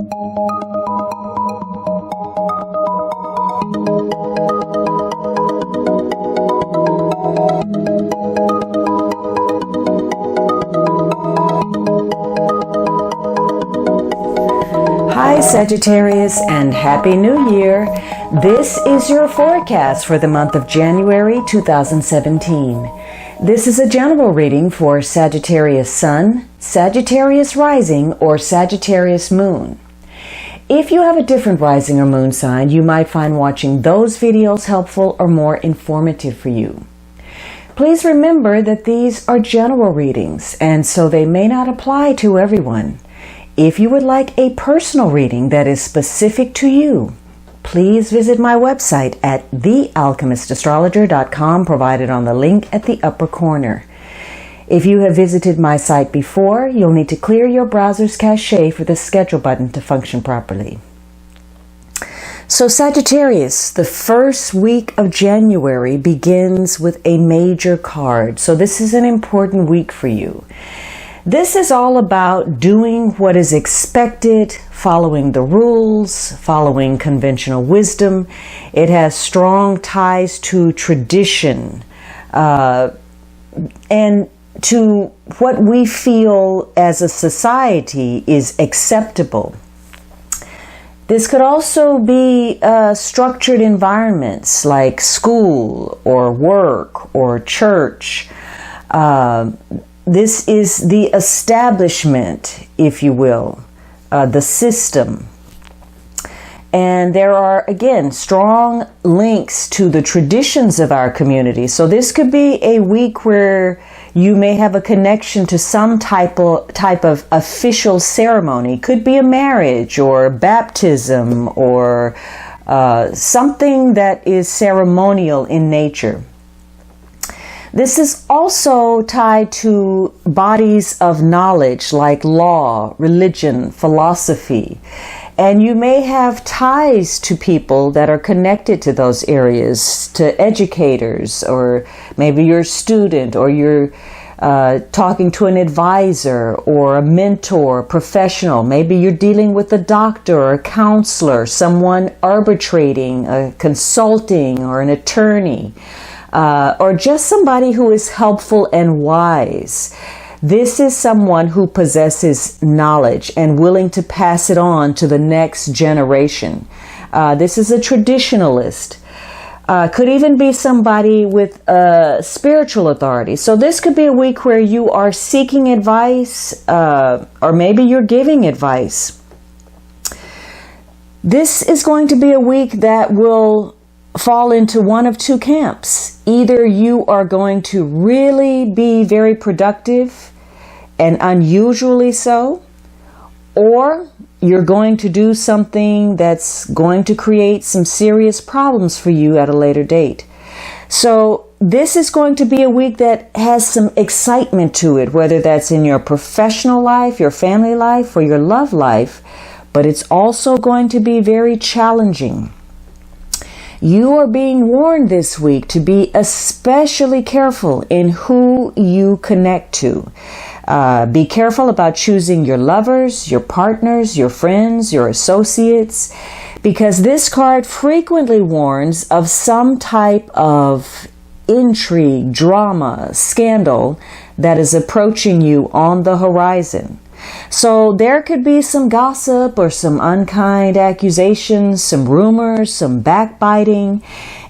Hi Sagittarius, and Happy New Year! This is your forecast for the month of January 2017. This is a general reading for Sagittarius Sun, Sagittarius Rising, or Sagittarius Moon. If you have a different rising or moon sign, you might find watching those videos helpful or more informative for you. Please remember that these are general readings, and so they may not apply to everyone. If you would like a personal reading that is specific to you, please visit my website at thealchemistastrologer.com, provided on the link at the upper corner. If you have visited my site before, you'll need to clear your browser's cache for the schedule button to function properly. So Sagittarius, the first week of January begins with a major card. So this is an important week for you. This is all about doing what is expected, following the rules, following conventional wisdom. It has strong ties to tradition and to what we feel as a society is acceptable. This could also be structured environments like school or work or church. This is the establishment, if you will, the system. And there are, again, strong links to the traditions of our community. So this could be a week where you may have a connection to some type of official ceremony. Could be a marriage or baptism or something that is ceremonial in nature. This is also tied to bodies of knowledge like law, religion, philosophy. And you may have ties to people that are connected to those areas, to educators, or maybe you're a student, or you're talking to an advisor or a mentor, professional. Maybe you're dealing with a doctor or a counselor, someone arbitrating, consulting, or an attorney. Or just somebody who is helpful and wise. This is someone who possesses knowledge and willing to pass it on to the next generation. This is a traditionalist. Could even be somebody with spiritual authority. So this could be a week where you are seeking advice, or maybe you're giving advice. This is going to be a week that will fall into one of two camps. Either you are going to really be very productive and unusually so, or you're going to do something that's going to create some serious problems for you at a later date. So this is going to be a week that has some excitement to it, whether that's in your professional life, your family life, or your love life, but it's also going to be very challenging. You are being warned this week to be especially careful in who you connect to. Be careful about choosing your lovers, your partners, your friends, your associates, because this card frequently warns of some type of intrigue, drama, scandal that is approaching you on the horizon. So there could be some gossip or some unkind accusations, some rumors, some backbiting,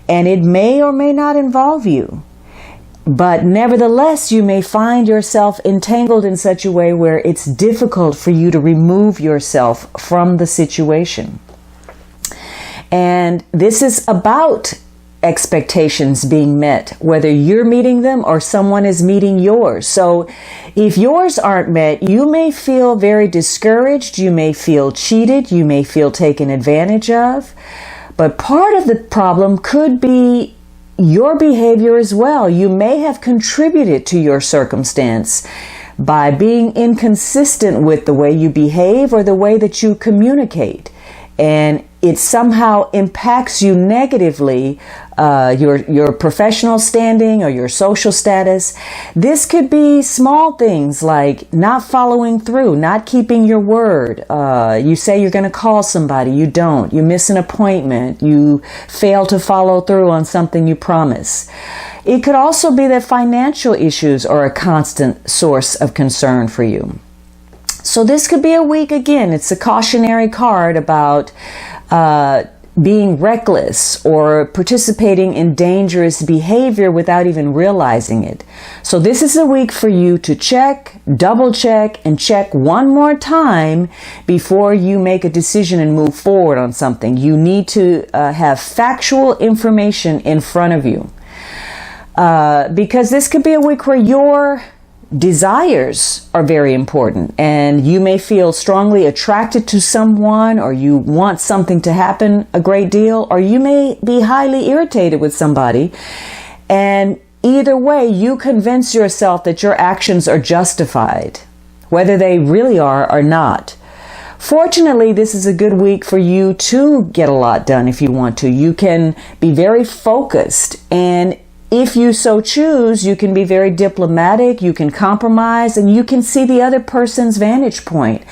and it may or may not involve you. But nevertheless, you may find yourself entangled in such a way where it's difficult for you to remove yourself from the situation. And this is about expectations being met, whether you're meeting them or someone is meeting yours. So if yours aren't met, you may feel very discouraged, you may feel cheated, you may feel taken advantage of. But part of the problem could be your behavior as well. You may have contributed to your circumstance by being inconsistent with the way you behave or the way that you communicate. And it somehow impacts you negatively, your professional standing or your social status. This could be small things like not following through, not keeping your word. You say you're going to call somebody, you don't. You miss an appointment. You fail to follow through on something you promise. It could also be that financial issues are a constant source of concern for you. So this could be a week, again, it's a cautionary card about being reckless or participating in dangerous behavior without even realizing it. So this is a week for you to check, double check, and check one more time before you make a decision and move forward on something. You need to have factual information in front of you. Because this could be a week where your desires are very important and you may feel strongly attracted to someone, or you want something to happen a great deal, or you may be highly irritated with somebody, and either way you convince yourself that your actions are justified, whether they really are or not. Fortunately, this is a good week for you to get a lot done if you want to. You can be very focused, and if you so choose, you can be very diplomatic, you can compromise, and you can see the other person's vantage point.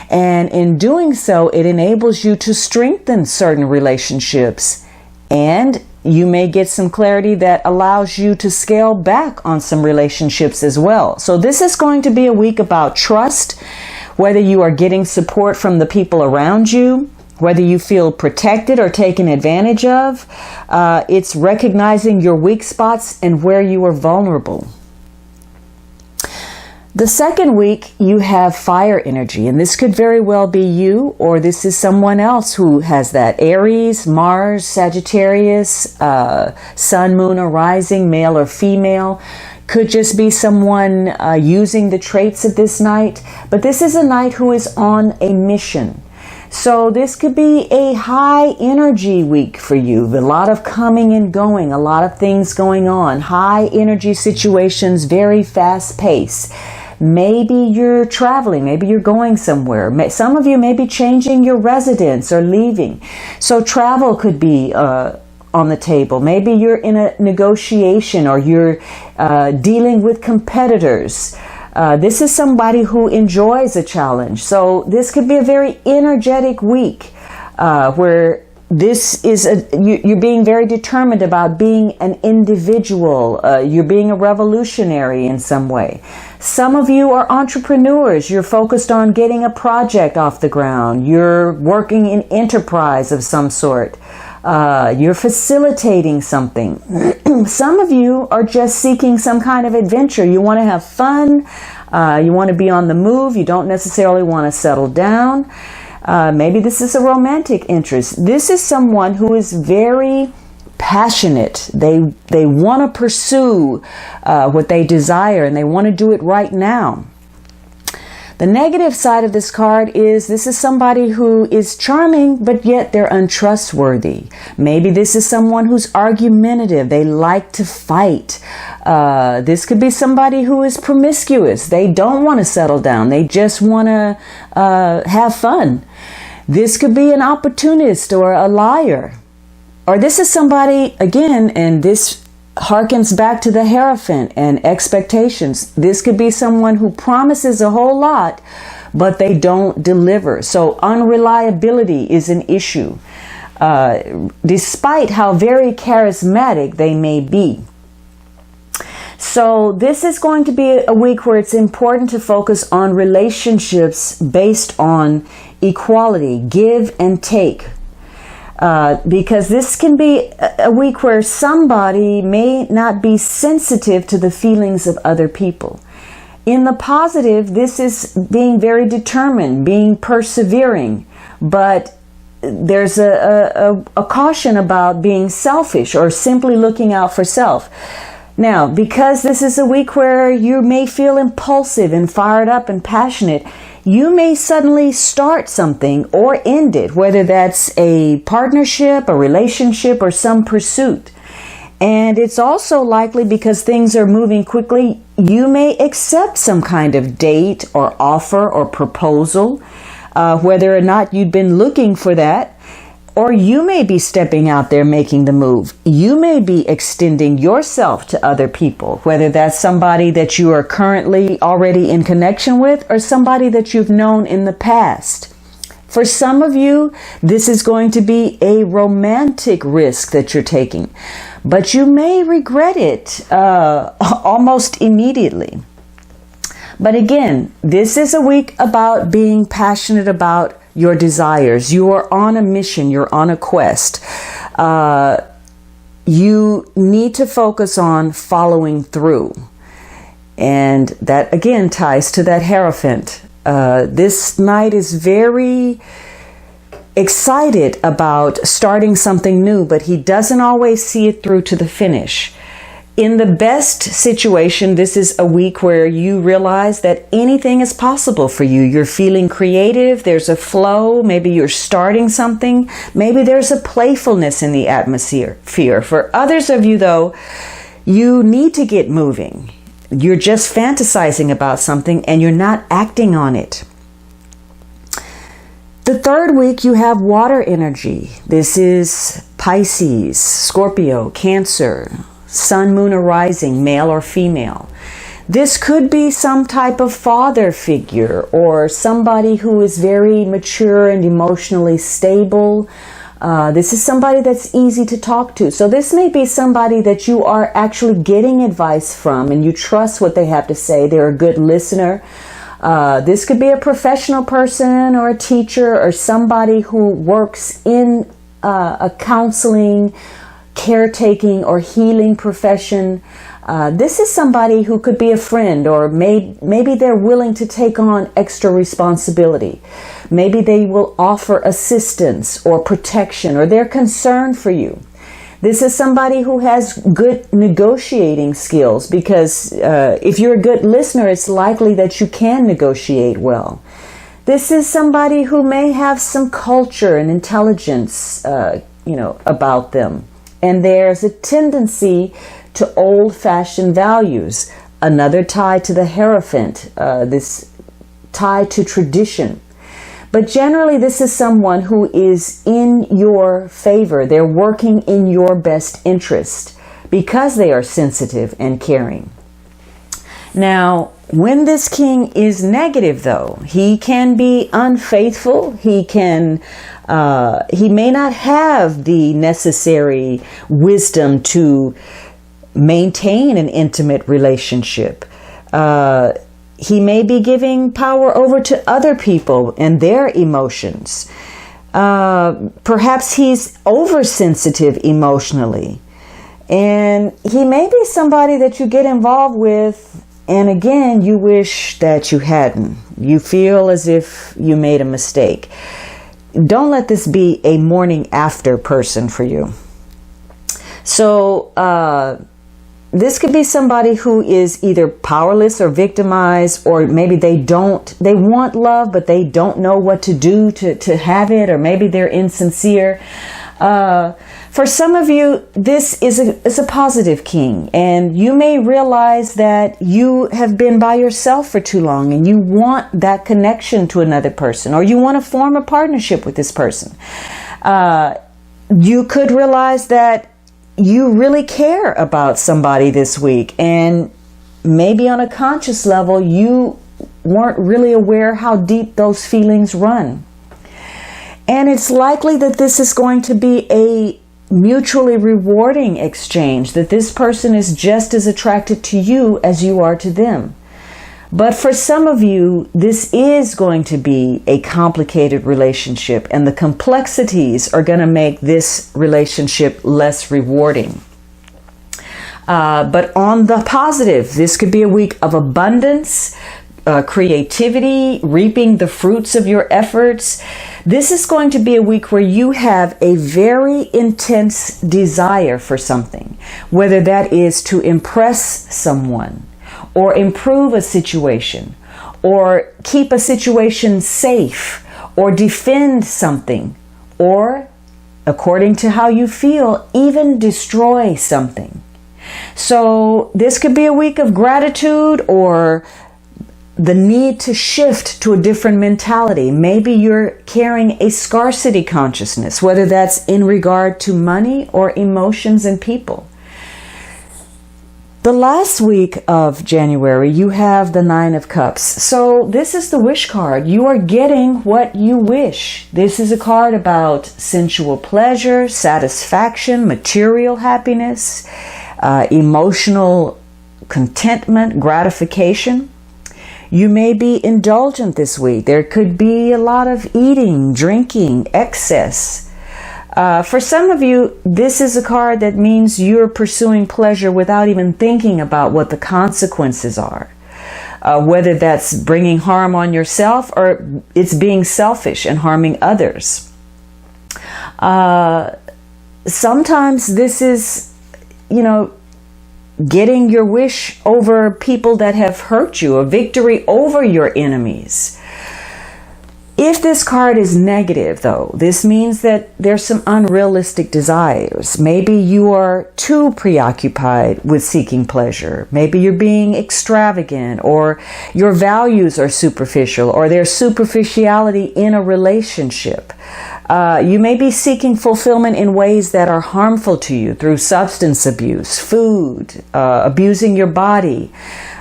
And in doing so, it enables you to strengthen certain relationships. And you may get some clarity that allows you to scale back on some relationships as well. So this is going to be a week about trust, whether you are getting support from the people around you, whether you feel protected or taken advantage of. It's recognizing your weak spots and where you are vulnerable. The second week, you have fire energy, and this could very well be you, or this is someone else who has that. Aries, Mars, Sagittarius, Sun, Moon, or Rising, male or female. Could just be someone using the traits of this night, but this is a night who is on a mission. So this could be a high energy week for you. A lot of coming and going, a lot of things going on. High energy situations, very fast pace. Maybe you're traveling, maybe you're going somewhere. Some of you may be changing your residence or leaving. So travel could be on the table. Maybe you're in a negotiation, or you're dealing with competitors. This is somebody who enjoys a challenge. So this could be a very energetic week where this is you're being very determined about being an individual. You're being a revolutionary in some way. Some of you are entrepreneurs. You're focused on getting a project off the ground. You're working in enterprise of some sort. You're facilitating something. Some of you are just seeking some kind of adventure. You want to have fun. You want to be on the move. You don't necessarily want to settle down. Maybe this is a romantic interest. This is someone who is very passionate. They want to pursue what they desire, and they want to do it right now. The negative side of this card is this is somebody who is charming, but yet they're untrustworthy. Maybe this is someone who's argumentative. They like to fight. This could be somebody who is promiscuous. They don't want to settle down. They just want to have fun. This could be an opportunist or a liar. Or this is somebody, again, and this harkens back to the Hierophant and expectations. This could be someone who promises a whole lot, but they don't deliver. So unreliability is an issue, despite how very charismatic they may be. So this is going to be a week where it's important to focus on relationships based on equality, give and take. Because this can be a week where somebody may not be sensitive to the feelings of other people. In the positive, this is being very determined, being persevering, but there's a caution about being selfish or simply looking out for self. Now, because this is a week where you may feel impulsive and fired up and passionate, you may suddenly start something or end it, whether that's a partnership, a relationship, or some pursuit. And it's also likely, because things are moving quickly, you may accept some kind of date or offer or proposal, whether or not you'd been looking for that. Or you may be stepping out there making the move. You may be extending yourself to other people, whether that's somebody that you are currently already in connection with or somebody that you've known in the past. For some of you, this is going to be a romantic risk that you're taking, but you may regret it almost immediately. But again, this is a week about being passionate about your desires. You are on a mission. You're on a quest. You need to focus on following through. And that again ties to that Hierophant. This knight is very excited about starting something new, but he doesn't always see it through to the finish. In the best situation, this is a week where you realize that anything is possible for you. You're feeling creative. There's a flow. Maybe you're starting something. Maybe there's a playfulness in the atmosphere. For others of you, though, you need to get moving. You're just fantasizing about something and you're not acting on it. The third week, you have water energy. This is Pisces, Scorpio, Cancer, Sun, Moon, or Rising, male or female. This could be some type of father figure or somebody who is very mature and emotionally stable. This is somebody that's easy to talk to. So this may be somebody that you are actually getting advice from and you trust what they have to say. They're a good listener. This could be a professional person or a teacher or somebody who works in a counseling, caretaking, or healing profession. This is somebody who could be a friend, or maybe they're willing to take on extra responsibility. Maybe they will offer assistance or protection, or they're concerned for you. This is somebody who has good negotiating skills, because if you're a good listener, it's likely that you can negotiate well. This is somebody who may have some culture and intelligence, about them. And there's a tendency to old-fashioned values. Another tie to the Hierophant, this tie to tradition. But generally, this is someone who is in your favor. They're working in your best interest because they are sensitive and caring. Now, when this king is negative, though, he can be unfaithful. He may not have the necessary wisdom to maintain an intimate relationship. He may be giving power over to other people and their emotions. Perhaps he's oversensitive emotionally. And he may be somebody that you get involved with, and again, you wish that you hadn't. You feel as if you made a mistake. Don't let this be a morning after person for you. So this could be somebody who is either powerless or victimized, or maybe they want love, but they don't know what to do to have it, or maybe they're insincere. For some of you, this is a positive king, and you may realize that you have been by yourself for too long and you want that connection to another person, or you want to form a partnership with this person. You could realize that you really care about somebody this week, and maybe on a conscious level, you weren't really aware how deep those feelings run. And it's likely that this is going to be a mutually rewarding exchange, that this person is just as attracted to you as you are to them. But for some of you, this is going to be a complicated relationship, and the complexities are going to make this relationship less rewarding. But on the positive, this could be a week of abundance, creativity, reaping the fruits of your efforts. This is going to be a week where you have a very intense desire for something, whether that is to impress someone, or improve a situation, or keep a situation safe, or defend something, or, according to how you feel, even destroy something. So this could be a week of gratitude, or the need to shift to a different mentality. Maybe you're carrying a scarcity consciousness, whether that's in regard to money or emotions and people. The last week of January, you have the Nine of Cups. So this is the wish card. You are getting what you wish. This is a card about sensual pleasure, satisfaction, material happiness, emotional contentment, gratification. You may be indulgent this week. There could be a lot of eating, drinking, excess. For some of you, this is a card that means you're pursuing pleasure without even thinking about what the consequences are. Whether that's bringing harm on yourself or it's being selfish and harming others. Sometimes this is, getting your wish over people that have hurt you, a victory over your enemies. If this card is negative, though, this means that there's some unrealistic desires. Maybe you are too preoccupied with seeking pleasure. Maybe you're being extravagant, or your values are superficial, or there's superficiality in a relationship. You may be seeking fulfillment in ways that are harmful to you through substance abuse, food, abusing your body.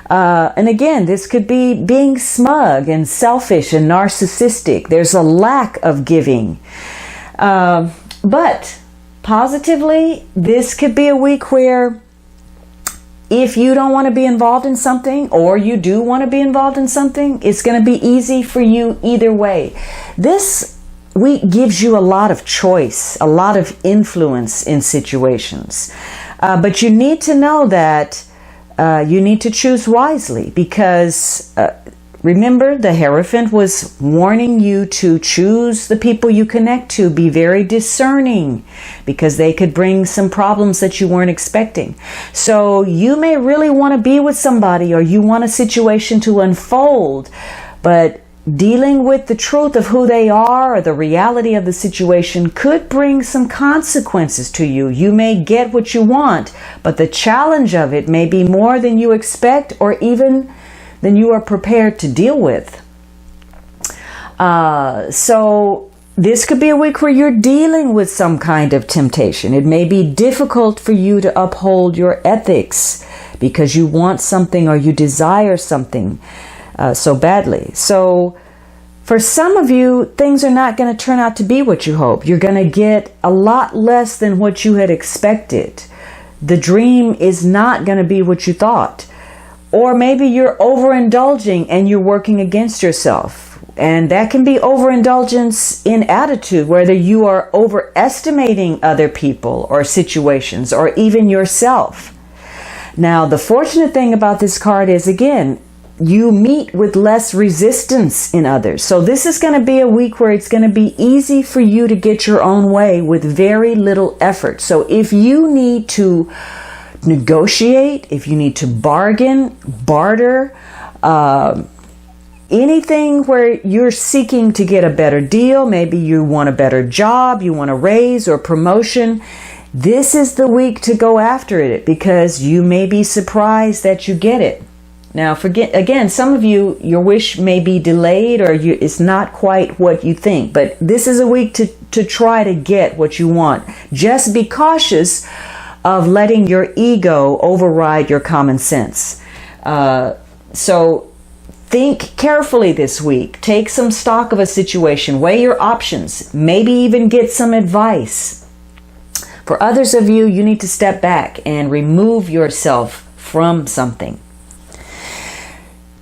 And again, this could be being smug and selfish and narcissistic. There's a lack of giving. But positively, this could be a week where if you don't want to be involved in something, or you do want to be involved in something, it's going to be easy for you either way. This week gives you a lot of choice, a lot of influence in situations. But you need to know that you need to choose wisely, because remember, the Hierophant was warning you to choose the people you connect to. Be very discerning, because they could bring some problems that you weren't expecting. So you may really want to be with somebody, or you want a situation to unfold, but dealing with the truth of who they are or the reality of the situation could bring some consequences to you. You may get what you want, but the challenge of it may be more than you expect, or even than you are prepared to deal with. So this could be a week where you're dealing with some kind of temptation. It may be difficult for you to uphold your ethics because you want something or you desire something so badly. So for some of you, things are not going to turn out to be what you hope. You're going to get a lot less than what you had expected. The dream is not going to be what you thought. Or maybe you're overindulging and you're working against yourself. And that can be overindulgence in attitude, whether you are overestimating other people or situations or even yourself. Now, the fortunate thing about this card is, again, you meet with less resistance in others. So this is going to be a week where it's going to be easy for you to get your own way with very little effort. So if you need to negotiate, if you need to bargain, barter, anything where you're seeking to get a better deal, maybe you want a better job, you want a raise or promotion, this is the week to go after it, because you may be surprised that you get it. Now, again, some of you, your wish may be delayed, or it's not quite what you think. But this is a week to try to get what you want. Just be cautious of letting your ego override your common sense. So think carefully this week. Take some stock of a situation. Weigh your options. Maybe even get some advice. For others of you, you need to step back and remove yourself from something.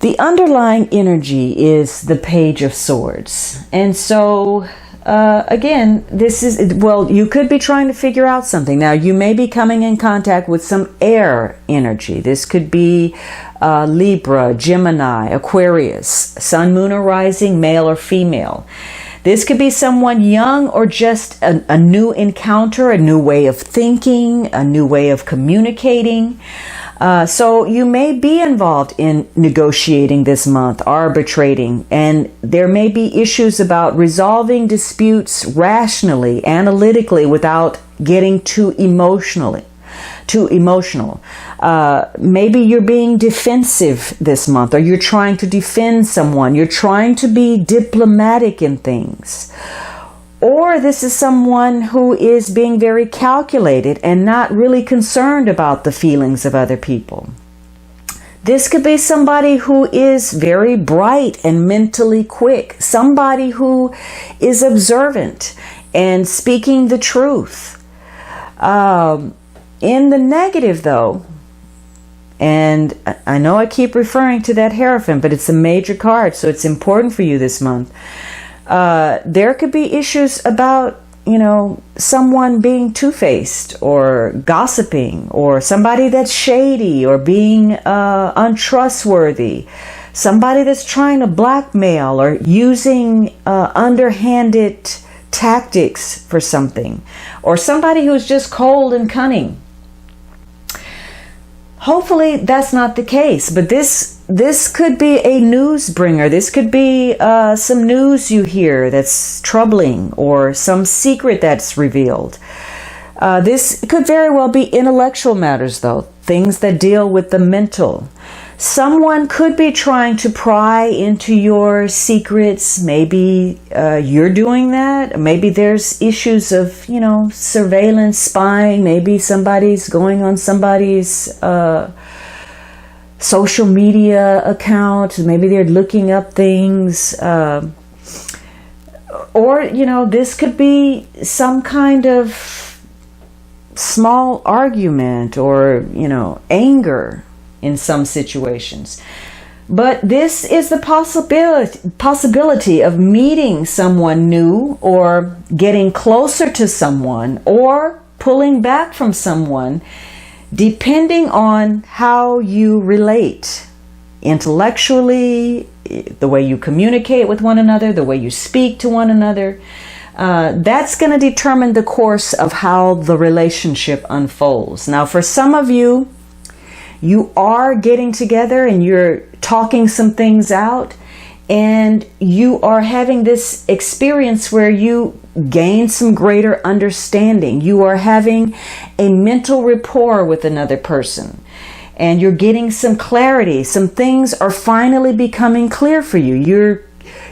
The underlying energy is the Page of Swords. And so, again, this is, well, you could be trying to figure out something. Now, you may be coming in contact with some air energy. This could be Libra, Gemini, Aquarius, Sun, Moon, or Rising, male or female. This could be someone young, or just a new encounter, a new way of thinking, a new way of communicating. So you may be involved in negotiating this month, arbitrating, and there may be issues about resolving disputes rationally, analytically, without getting too emotionally. too emotional. Maybe you're being defensive this month, or you're trying to defend someone. You're trying to be diplomatic in things. Or this is someone who is being very calculated and not really concerned about the feelings of other people. This could be somebody who is very bright and mentally quick, somebody who is observant and speaking the truth. In the negative, though, and I know I keep referring to that Hierophant, but it's a major card, so it's important for you this month. There could be issues about, someone being two-faced or gossiping, or somebody that's shady or being untrustworthy, somebody that's trying to blackmail or using underhanded tactics for something, or somebody who's just cold and cunning. Hopefully that's not the case, but this could be a news bringer. This could be some news you hear that's troubling, or some secret that's revealed. This could very well be intellectual matters, though, things that deal with the mental. Someone could be trying to pry into your secrets. Maybe you're doing that. Maybe there's issues of, surveillance, spying. Maybe somebody's going on somebody's social media account. Maybe they're looking up things. Or, this could be some kind of small argument or, anger in some situations. But this is the possibility of meeting someone new, or getting closer to someone, or pulling back from someone, depending on how you relate intellectually, the way you communicate with one another, the way you speak to one another. That's going to determine the course of how the relationship unfolds. Now, for some of you, you are getting together and you're talking some things out, and you are having this experience where you gain some greater understanding. You are having a mental rapport with another person, and you're getting some clarity. Some things are finally becoming clear for you.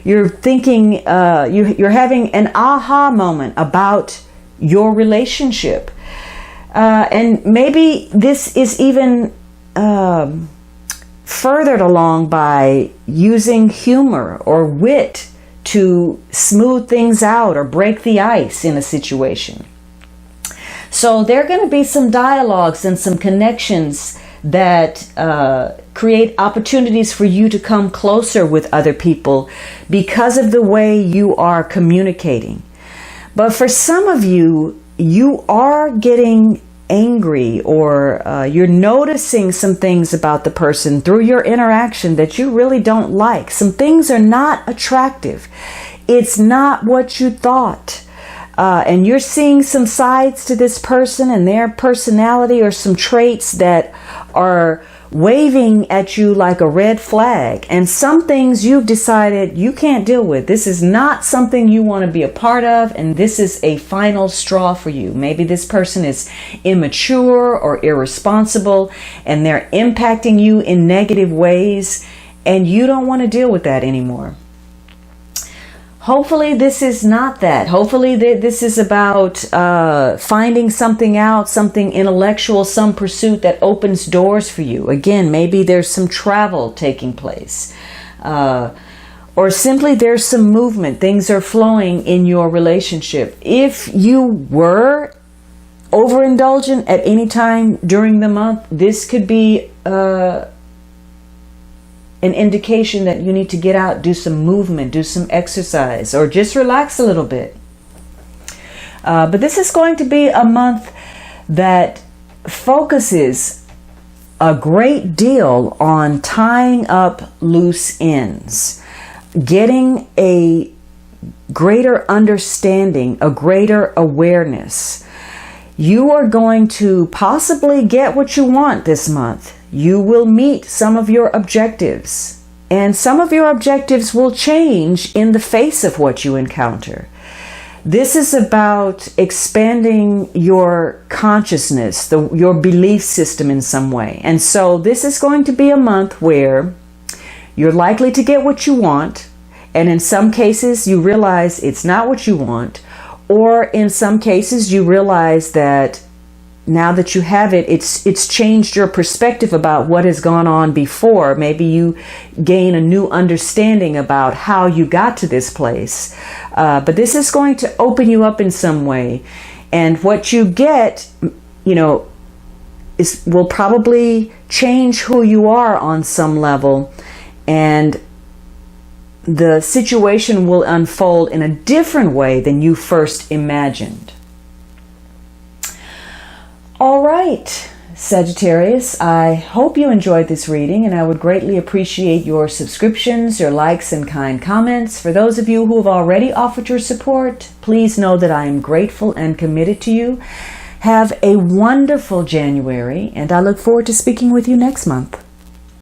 You're thinking, you're having an aha moment about your relationship. And maybe this is even furthered along by using humor or wit to smooth things out or break the ice in a situation. So there are going to be some dialogues and some connections that create opportunities for you to come closer with other people because of the way you are communicating. But for some of you, you are getting angry, or you're noticing some things about the person through your interaction that you really don't like. Some things are not attractive. It's not what you thought. And you're seeing some sides to this person and their personality, or some traits that are waving at you like a red flag. And some things you've decided you can't deal with. This is not something you want to be a part of, and this is a final straw for you. Maybe this person is immature or irresponsible, and they're impacting you in negative ways, and you don't want to deal with that anymore. Hopefully this is not that. Hopefully this is about finding something out, something intellectual, some pursuit that opens doors for you. Again, maybe there's some travel taking place. Or simply there's some movement. Things are flowing in your relationship. If you were overindulgent at any time during the month, this could be an indication that you need to get out, do some movement, do some exercise, or just relax a little bit. But this is going to be a month that focuses a great deal on tying up loose ends, getting a greater understanding, a greater awareness. You are going to possibly get what you want this month. You will meet some of your objectives, and some of your objectives will change in the face of what you encounter. This is about expanding your consciousness, your belief system in some way. And so this is going to be a month where you're likely to get what you want. And in some cases, you realize it's not what you want. Or in some cases, you realize that now that you have it, it's changed your perspective about what has gone on before. Maybe you gain a new understanding about how you got to this place. But this is going to open you up in some way. And what you get, will probably change who you are on some level. And the situation will unfold in a different way than you first imagined. All right, Sagittarius, I hope you enjoyed this reading, and I would greatly appreciate your subscriptions, your likes, and kind comments. For those of you who have already offered your support, please know that I am grateful and committed to you. Have a wonderful January, and I look forward to speaking with you next month.